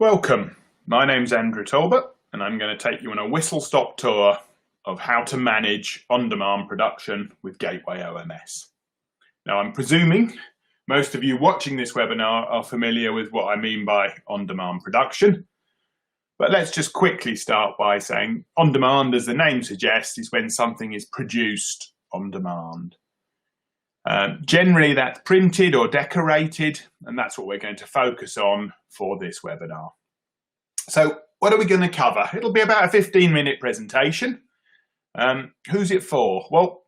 Welcome, my name's Andrew Talbot and I'm going to take you on a whistle-stop tour of how to manage on-demand production with Gateway OMS. Now I'm presuming most of you watching this webinar are familiar with what I mean by on-demand production, but let's just quickly start by saying on-demand, as the name suggests, is when something is produced on demand. Generally that's printed or decorated, and that's what we're going to focus on for this webinar. So what are we going to cover? It'll be about a 15-minute presentation. Who's it for? Well,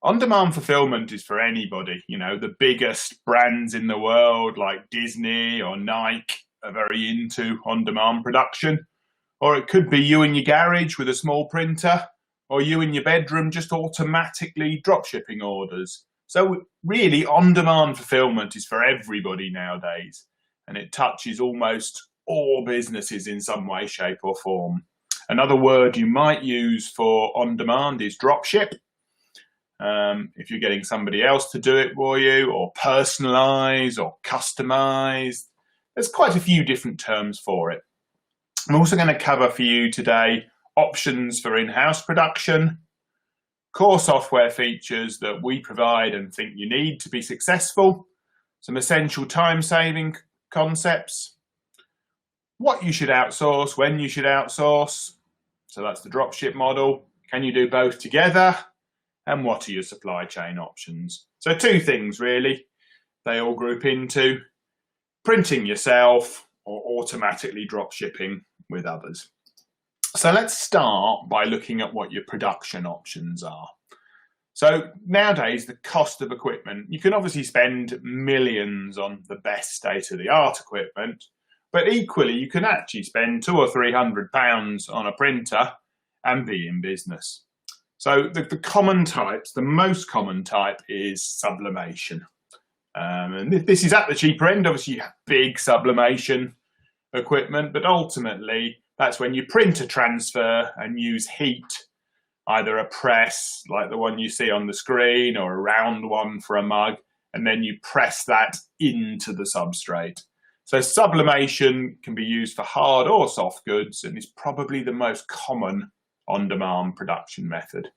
on-demand fulfillment is for anybody. You know, the biggest brands in the world like Disney or Nike are very into on-demand production. Or it could be you in your garage with a small printer, or you in your bedroom just automatically drop shipping orders. So really, on-demand fulfillment is for everybody nowadays, and it touches almost all businesses in some way, shape or form. Another word you might use for on-demand is dropship. If you're getting somebody else to do it for you, or personalize or customize, there's quite a few different terms for it. I'm also going to cover for you today options for in-house production, core software features that we provide and think you need to be successful, some essential time-saving concepts, what you should outsource, when you should outsource, so that's the dropship model, can you do both together, and what are your supply chain options. So two things really, they all group into printing yourself or automatically drop shipping with others. So let's start by looking at what your production options are. So nowadays, the cost of equipment, you can obviously spend millions on the best state-of-the-art equipment, but equally you can actually spend £200 or £300 on a printer and be in business. So the common types, the most common type is sublimation. And this is at the cheaper end. Obviously you have big sublimation equipment, but ultimately that's when you print a transfer and use heat, either a press like the one you see on the screen or a round one for a mug, and then you press that into the substrate. So sublimation can be used for hard or soft goods and is probably the most common on-demand production method.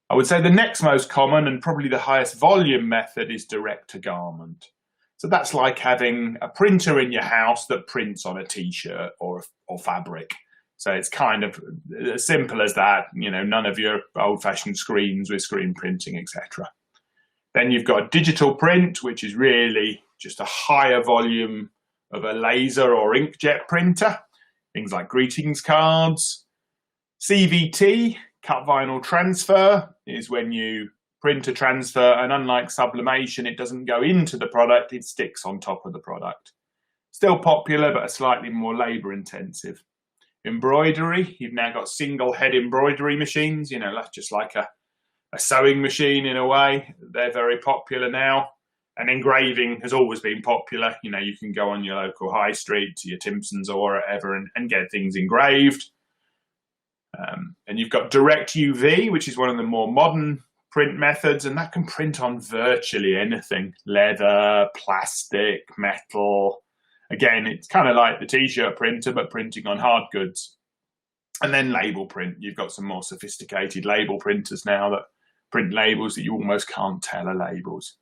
I would say the next most common and probably the highest volume method is direct to garment. So that's like having a printer in your house that prints on a t-shirt or fabric. So it's kind of as simple as that, you know, none of your old-fashioned screens with screen printing, etc. Then you've got digital print, which is really just a higher volume of a laser or inkjet printer, things like greetings cards. CVT, cut vinyl transfer, is when you print a transfer and unlike sublimation, it doesn't go into the product, it sticks on top of the product. Still popular, but a slightly more labor intensive. Embroidery, you've now got single head embroidery machines, you know, that's just like a sewing machine in a way. They're very popular now. And engraving has always been popular. You know, you can go on your local high street to your Timpsons or whatever and get things engraved. And you've got direct UV, which is one of the more modern print methods, and that can print on virtually anything, leather, plastic, metal. Again, it's kind of like the t-shirt printer, but printing on hard goods. And then label print. You've got some more sophisticated label printers now that print labels that you almost can't tell are labels.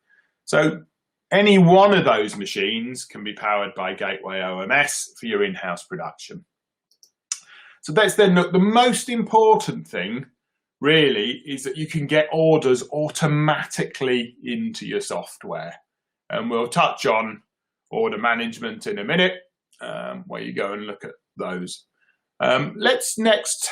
So any one of those machines can be powered by Gateway OMS for your in-house production. So that's then the most important thing really is that you can get orders automatically into your software. And we'll touch on order management in a minute, where you go and look at those. Let's next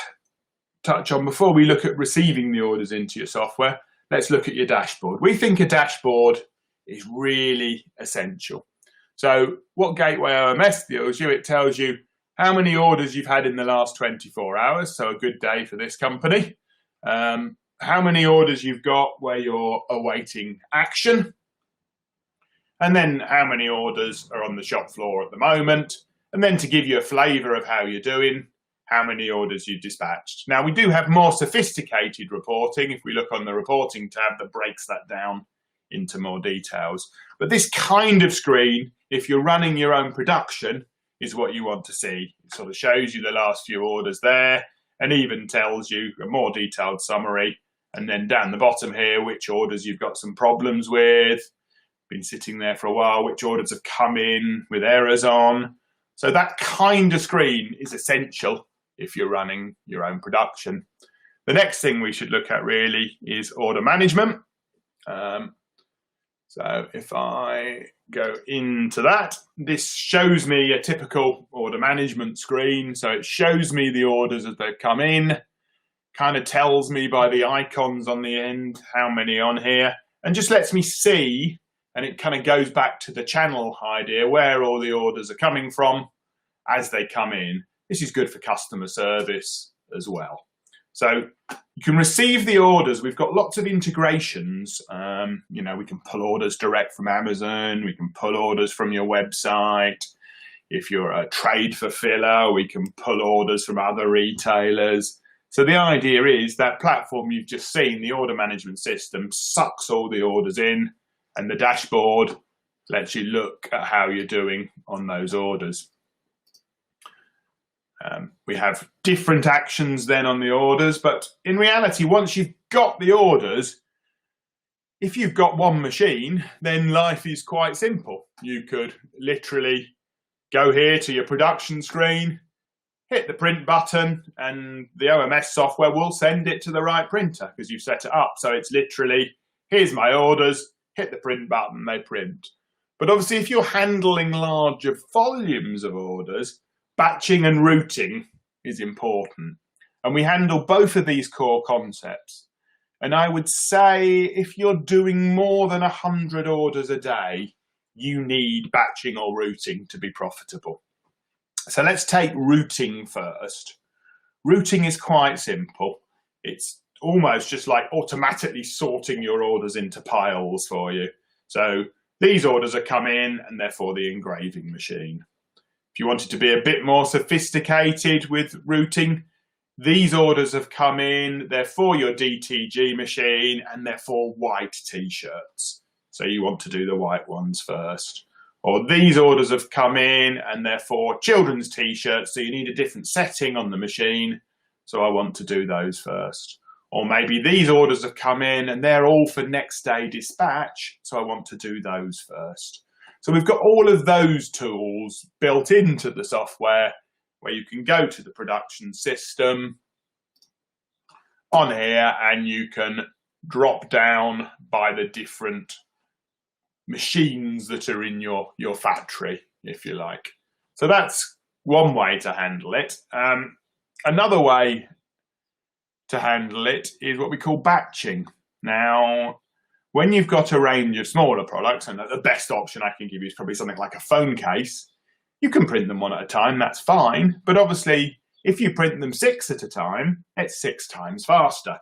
touch on, before we look at receiving the orders into your software, let's look at your dashboard. We think a dashboard is really essential. So what Gateway OMS tells you, it tells you how many orders you've had in the last 24 hours, so a good day for this company. How many orders you've got where you're awaiting action, and then how many orders are on the shop floor at the moment, and then to give you a flavour of how you're doing, how many orders you've dispatched. Now we do have more sophisticated reporting if we look on the reporting tab that breaks that down into more details. But this kind of screen, if you're running your own production, is what you want to see. It sort of shows you the last few orders there and even tells you a more detailed summary. And then down the bottom here, which orders you've got some problems with, been sitting there for a while, which orders have come in with errors on. So that kind of screen is essential if you're running your own production. The next thing we should look at really is order management. So if I go into that, this shows me a typical order management screen. So it shows me the orders as they come in, kind of tells me by the icons on the end how many on here, and just lets me see, and it kind of goes back to the channel idea, where all the orders are coming from as they come in. This is good for customer service as well. So you can receive the orders. We've got lots of integrations. You know, we can pull orders direct from Amazon. We can pull orders from your website. If you're a trade fulfiller, we can pull orders from other retailers. So the idea is that platform you've just seen, the order management system, sucks all the orders in, and the dashboard lets you look at how you're doing on those orders. We have different actions then on the orders, but in reality, once you've got the orders, if you've got one machine, then life is quite simple. You could literally go here to your production screen, hit the print button, and the OMS software will send it to the right printer because you've set it up. So it's literally, here's my orders, hit the print button, they print. But obviously, if you're handling larger volumes of orders, batching and routing is important. And we handle both of these core concepts. And I would say if you're doing more than 100 orders a day, you need batching or routing to be profitable. So let's take routing first. Routing is quite simple. It's almost just like automatically sorting your orders into piles for you. So these orders are come in and they're for the engraving machine. If you wanted to be a bit more sophisticated with routing, these orders have come in, they're for your DTG machine and they're for white t-shirts. So you want to do the white ones first. Or these orders have come in and they're for children's t-shirts, so you need a different setting on the machine. So I want to do those first. Or maybe these orders have come in and they're all for next day dispatch, so I want to do those first. So we've got all of those tools built into the software where you can go to the production system on here and you can drop down by the different machines that are in your factory, if you like. So that's one way to handle it. Another way to handle it is what we call batching. Now, when you've got a range of smaller products, and the best option I can give you is probably something like a phone case, you can print them one at a time, that's fine. But obviously, if you print them 6 at a time, it's 6 times faster.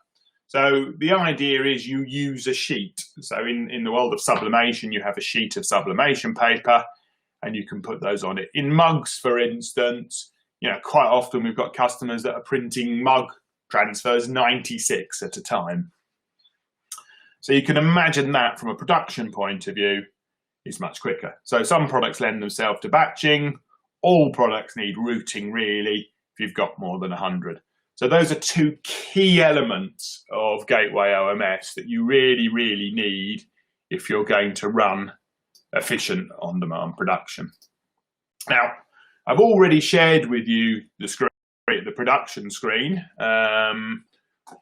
So the idea is you use a sheet. So in the world of sublimation, you have a sheet of sublimation paper, and you can put those on it. In mugs, for instance, you know, quite often we've got customers that are printing mug transfers 96 at a time. So you can imagine that from a production point of view is much quicker. So some products lend themselves to batching. All products need routing really if you've got more than 100. So those are 2 key elements of Gateway OMS that you really, really need if you're going to run efficient on-demand production. Now, I've already shared with you the screen, the production screen.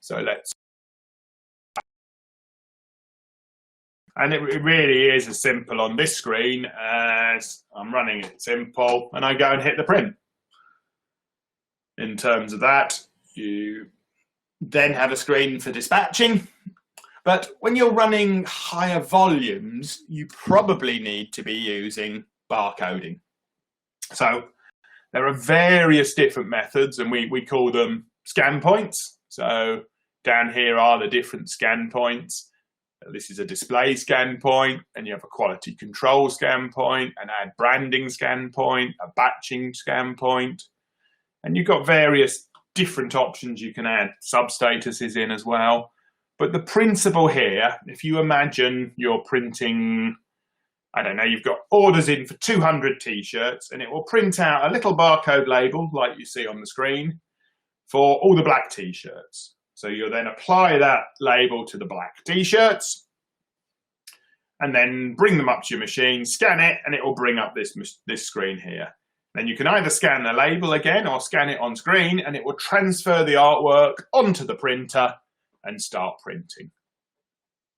So let's. And it really is as simple on this screen as I'm running it simple and I go and hit the print. In terms of that, you then have a screen for dispatching. But when you're running higher volumes, you probably need to be using barcoding. So there are various different methods and we call them scan points. So down here are the different scan points. This is a display scan point, and you have a quality control scan point, an ad branding scan point, a batching scan point, and you've got various different options you can add sub-statuses in as well. But the principle here, if you imagine you're printing I don't know, you've got orders in for 200 t-shirts, and it will print out a little barcode label like you see on the screen for all the black t-shirts. So you'll then apply that label to the black t-shirts and then bring them up to your machine, scan it, and it will bring up this screen here. Then you can either scan the label again or scan it on screen, and it will transfer the artwork onto the printer and start printing.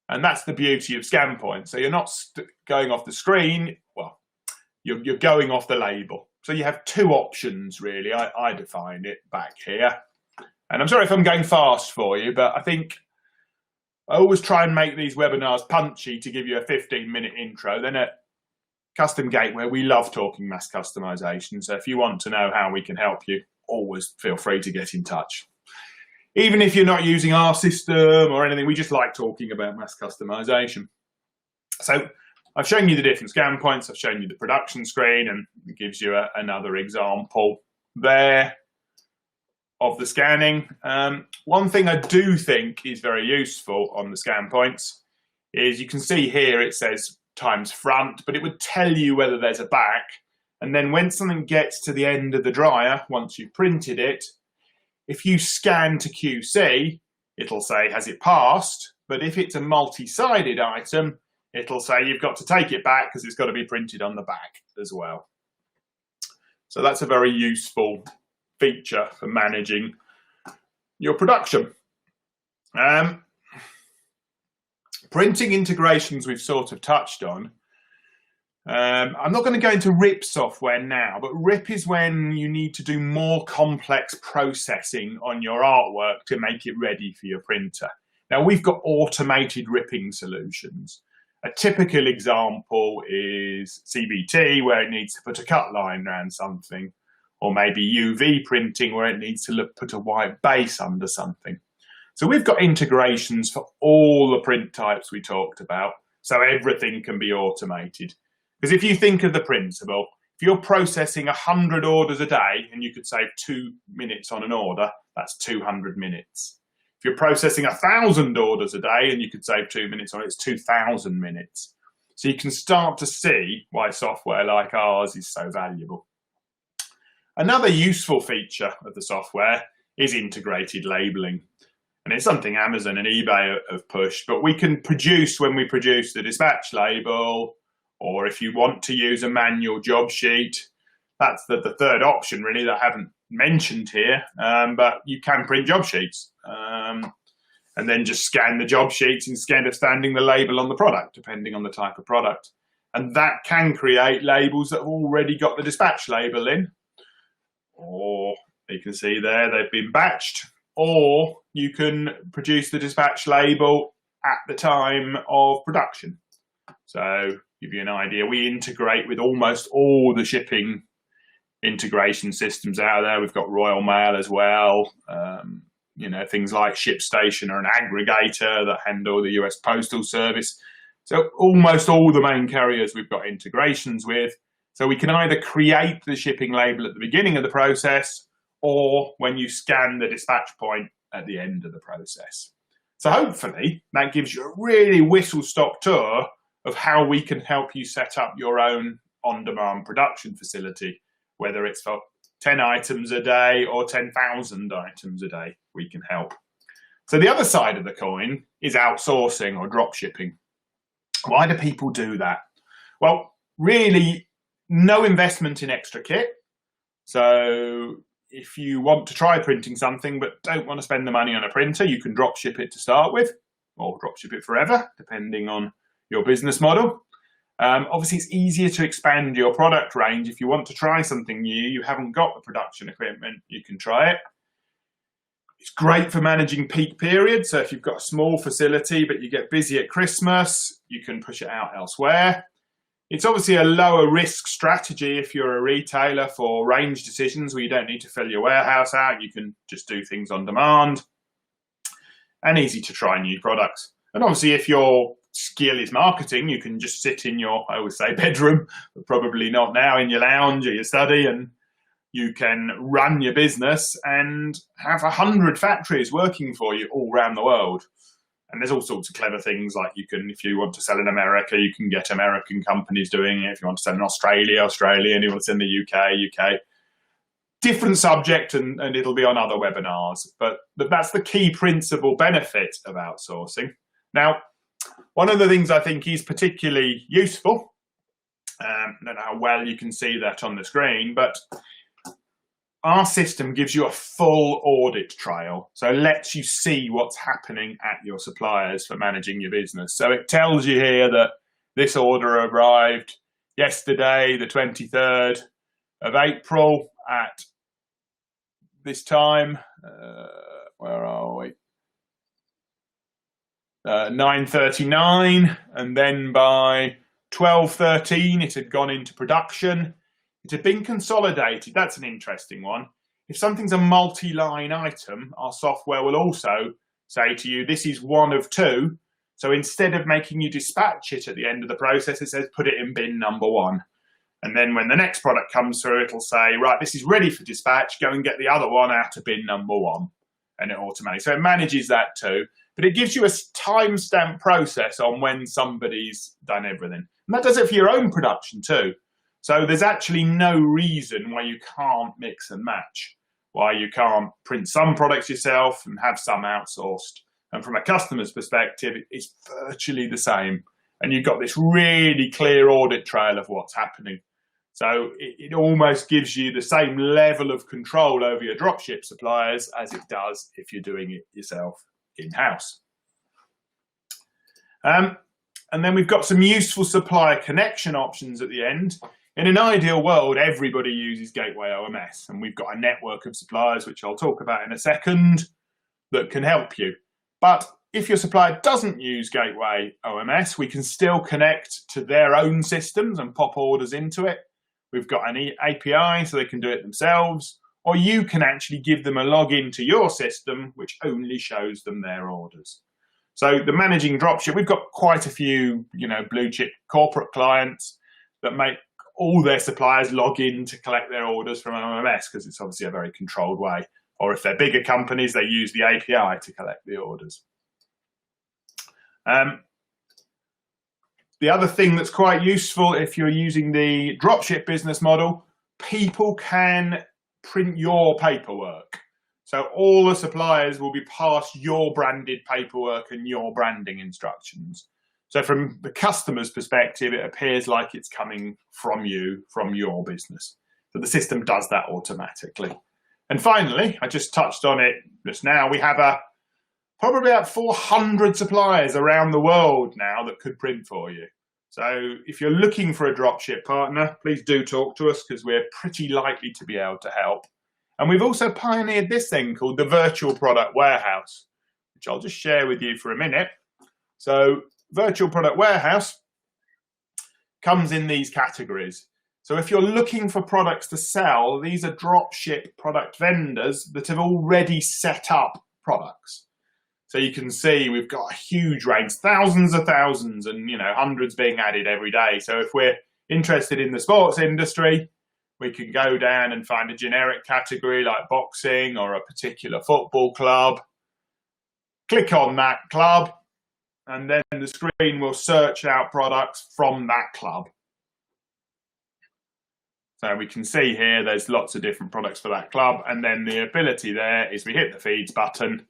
And that's the beauty of scan points. So you're not going off the screen, well, you're going off the label. So you have two options, really. I define it back here. And I'm sorry if I'm going fast for you, but I think I always try and make these webinars punchy to give you a 15-minute intro. Then at Custom Gateway, we love talking mass customization. So if you want to know how we can help you, always feel free to get in touch. Even if you're not using our system or anything, we just like talking about mass customization. So I've shown you the different scan points. I've shown you the production screen, and it gives you another example there of the scanning. One thing I do think is very useful on the scan points is you can see here it says times front, but it would tell you whether there's a back. And then when something gets to the end of the dryer, once you've printed it, if you scan to QC, it'll say, has it passed? But if it's a multi-sided item, it'll say you've got to take it back because it's got to be printed on the back as well. So that's a very useful feature for managing your production. Printing integrations we've sort of touched on. I'm not going to go into RIP software now, but RIP is when you need to do more complex processing on your artwork to make it ready for your printer. Now, we've got automated ripping solutions. A typical example is CBT, where it needs to put a cut line around something, or maybe UV printing, where it needs to put a white base under something. So we've got integrations for all the print types we talked about, so everything can be automated. Because if you think of the principle, if you're processing 100 orders a day and you could save 2 minutes on an order, that's 200 minutes. If you're processing 1,000 orders a day and you could save 2 minutes on it, it's 2,000 minutes. So you can start to see why software like ours is so valuable. Another useful feature of the software is integrated labeling. And it's something Amazon and eBay have pushed, but we can produce, when we produce the dispatch label, or if you want to use a manual job sheet, that's the third option really that I haven't mentioned here, but you can print job sheets and then just scan the job sheets instead of standing the label on the product, depending on the type of product. And that can create labels that have already got the dispatch label in, or you can see there they've been batched, or you can produce the dispatch label at the time of production. So give you an idea, we integrate with almost all the shipping integration systems out there. We've got Royal Mail as well, you know, things like ShipStation are an aggregator that handle the US Postal Service. So almost all the main carriers we've got integrations with. So we can either create the shipping label at the beginning of the process, or when you scan the dispatch point at the end of the process. So hopefully that gives you a really whistle-stop tour of how we can help you set up your own on-demand production facility, whether it's for 10 items a day or 10,000 items a day, we can help. So the other side of the coin is outsourcing or drop shipping. Why do people do that? Well, really, no investment in extra kit. So if you want to try printing something but don't want to spend the money on a printer, you can drop ship it to start with, or drop ship it forever, depending on your business model. Obviously, it's easier to expand your product range. If you want to try something new, you haven't got the production equipment, you can try it. It's great for managing peak periods. So if you've got a small facility, but you get busy at Christmas, you can push it out elsewhere. It's obviously a lower risk strategy if you're a retailer for range decisions where you don't need to fill your warehouse out. You can just do things on demand, and easy to try new products. And obviously, if your skill is marketing, you can just sit in your, I always say bedroom, but probably not now, in your lounge or your study, and you can run your business and have 100 factories working for you all around the world. And there's all sorts of clever things like you can, if you want to sell in America, you can get American companies doing it. If you want to sell in Australia, Australian. If you want to sell in the UK, UK. Different subject, and it'll be on other webinars. But that's the key principal benefit of outsourcing. Now, one of the things I think is particularly useful, I don't know how well you can see that on the screen, but our system gives you a full audit trail. So it lets you see what's happening at your suppliers for managing your business. So it tells you here that this order arrived yesterday, the 23rd of April at this time. Where are we? 9:39, and then by 12:13 it had gone into production. It had been consolidated. That's an interesting one. If something's a multi-line item, our software will also say to you, this is one of two. So instead of making you dispatch it at the end of the process, it says put it in bin number 1. And then when the next product comes through, it'll say, right, this is ready for dispatch. Go and get the other one out of bin number 1. And it automatically. So it manages that too. But it gives you a timestamp process on when somebody's done everything. And that does it for your own production too. So there's actually no reason why you can't mix and match, why you can't print some products yourself and have some outsourced. And from a customer's perspective, it's virtually the same. And you've got this really clear audit trail of what's happening. So it almost gives you the same level of control over your dropship suppliers as it does if you're doing it yourself in-house. And then we've got some useful supplier connection options at the end. In an ideal world, everybody uses Gateway OMS, and we've got a network of suppliers, which I'll talk about in a second, that can help you. But if your supplier doesn't use Gateway OMS, we can still connect to their own systems and pop orders into it. We've got an API so they can do it themselves, or you can actually give them a login to your system, which only shows them their orders. So the managing dropship, we've got quite a few, blue chip corporate clients that make all their suppliers log in to collect their orders from OMS because it's obviously a very controlled way. Or if they're bigger companies, they use the API to collect the orders. The other thing that's quite useful if you're using the dropship business model, people can print your paperwork. So all the suppliers will be passed your branded paperwork and your branding instructions. So from the customer's perspective, it appears like it's coming from you, from your business. So the system does that automatically. And finally, I just touched on it just now, we have probably about 400 suppliers around the world now that could print for you. So if you're looking for a dropship partner, please do talk to us because we're pretty likely to be able to help. And we've also pioneered this thing called the virtual product warehouse, which I'll just share with you for a minute. So virtual product warehouse comes in these categories. So if you're looking for products to sell, these are dropship product vendors that have already set up products. So you can see we've got a huge range, thousands of thousands and hundreds being added every day. So if we're interested in the sports industry, we can go down and find a generic category like boxing or a particular football club. Click on that club and then the screen will search out products from that club. So we can see here there's lots of different products for that club, and then the ability there is we hit the feeds button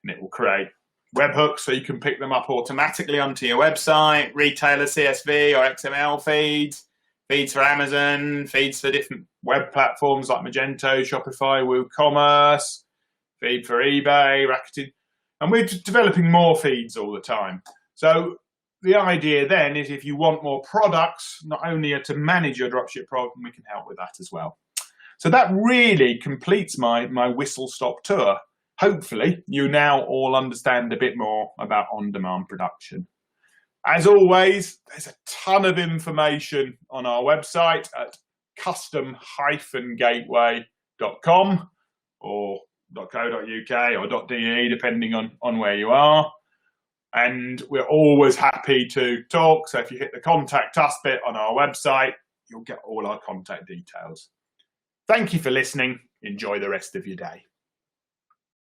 and it will create webhooks so you can pick them up automatically onto your website, retailer CSV or XML feeds, feeds for Amazon, feeds for different web platforms like Magento, Shopify, WooCommerce, feed for eBay, Rakuten, and we're developing more feeds all the time. So the idea then is if you want more products, not only to manage your dropship problem, we can help with that as well. So that really completes my whistle-stop tour. Hopefully, you now all understand a bit more about on-demand production. As always, there's a ton of information on our website at custom-gateway.com or .co.uk or .de, depending on where you are. And we're always happy to talk. So if you hit the contact us bit on our website, you'll get all our contact details. Thank you for listening. Enjoy the rest of your day.